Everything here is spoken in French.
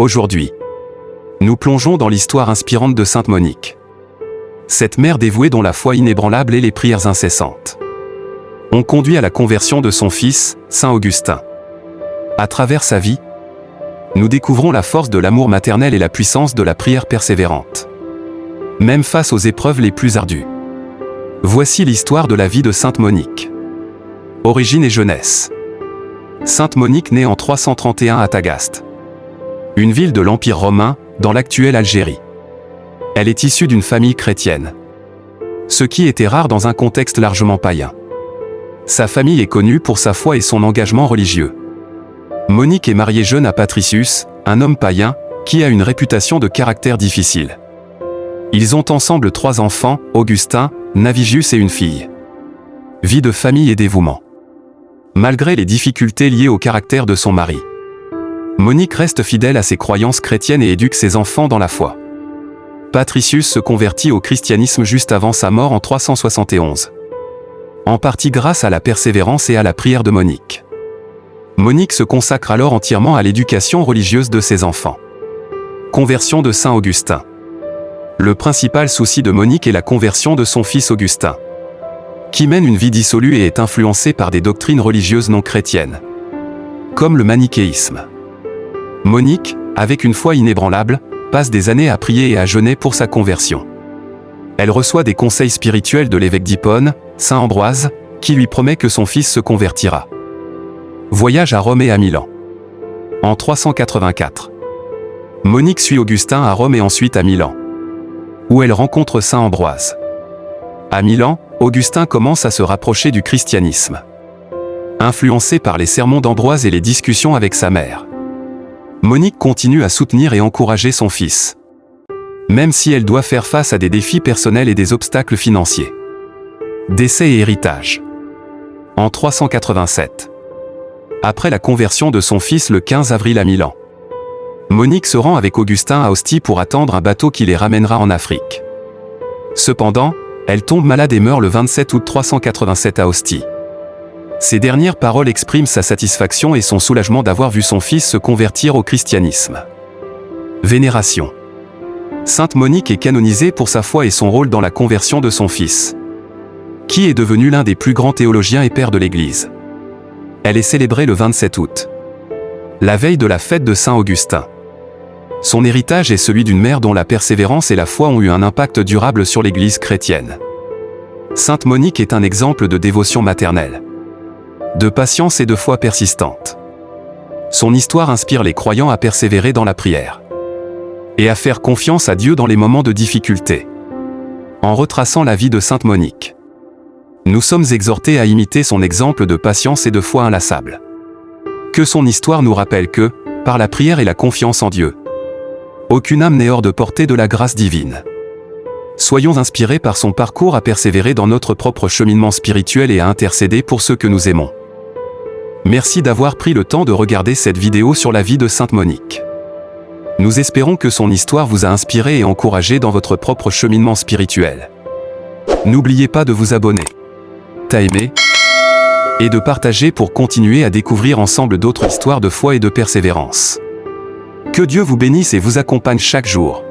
Aujourd'hui, nous plongeons dans l'histoire inspirante de Sainte Monique. Cette mère dévouée dont la foi inébranlable et les prières incessantes ont conduit à la conversion de son fils, Saint Augustin. À travers sa vie, nous découvrons la force de l'amour maternel et la puissance de la prière persévérante, même face aux épreuves les plus ardues. Voici l'histoire de la vie de Sainte Monique. Origine et jeunesse. Sainte Monique naît en 331 à Tagaste, une ville de l'Empire romain, dans l'actuelle Algérie. Elle est issue d'une famille chrétienne, ce qui était rare dans un contexte largement païen. Sa famille est connue pour sa foi et son engagement religieux. Monique est mariée jeune à Patricius, un homme païen, qui a une réputation de caractère difficile. Ils ont ensemble 3 enfants, Augustin, Navigius et une fille. Vie de famille et dévouement. Malgré les difficultés liées au caractère de son mari, Monique reste fidèle à ses croyances chrétiennes et éduque ses enfants dans la foi. Patricius se convertit au christianisme juste avant sa mort en 371. En partie grâce à la persévérance et à la prière de Monique. Monique se consacre alors entièrement à l'éducation religieuse de ses enfants. Conversion de Saint Augustin. Le principal souci de Monique est la conversion de son fils Augustin, qui mène une vie dissolue et est influencé par des doctrines religieuses non chrétiennes, comme le manichéisme. Monique, avec une foi inébranlable, passe des années à prier et à jeûner pour sa conversion. Elle reçoit des conseils spirituels de l'évêque d'Hippone, Saint Ambroise, qui lui promet que son fils se convertira. Voyage à Rome et à Milan. En 384. Monique suit Augustin à Rome et ensuite à Milan, où elle rencontre Saint Ambroise. À Milan, Augustin commence à se rapprocher du christianisme, influencé par les sermons d'Ambroise et les discussions avec sa mère. Monique continue à soutenir et encourager son fils, même si elle doit faire face à des défis personnels et des obstacles financiers. Décès et héritage. En 387. Après la conversion de son fils le 15 avril à Milan, Monique se rend avec Augustin à Ostie pour attendre un bateau qui les ramènera en Afrique. Cependant, elle tombe malade et meurt le 27 août 387 à Ostie. Ces dernières paroles expriment sa satisfaction et son soulagement d'avoir vu son fils se convertir au christianisme. Vénération. Sainte Monique est canonisée pour sa foi et son rôle dans la conversion de son fils, qui est devenu l'un des plus grands théologiens et pères de l'Église. Elle est célébrée le 27 août, la veille de la fête de Saint Augustin. Son héritage est celui d'une mère dont la persévérance et la foi ont eu un impact durable sur l'Église chrétienne. Sainte Monique est un exemple de dévotion maternelle, de patience et de foi persistante. Son histoire inspire les croyants à persévérer dans la prière et à faire confiance à Dieu dans les moments de difficulté. En retraçant la vie de Sainte Monique, nous sommes exhortés à imiter son exemple de patience et de foi inlassable. Que son histoire nous rappelle que, par la prière et la confiance en Dieu, aucune âme n'est hors de portée de la grâce divine. Soyons inspirés par son parcours à persévérer dans notre propre cheminement spirituel et à intercéder pour ceux que nous aimons. Merci d'avoir pris le temps de regarder cette vidéo sur la vie de Sainte Monique. Nous espérons que son histoire vous a inspiré et encouragé dans votre propre cheminement spirituel. N'oubliez pas de vous abonner, d'aimer et de partager pour continuer à découvrir ensemble d'autres histoires de foi et de persévérance. Que Dieu vous bénisse et vous accompagne chaque jour.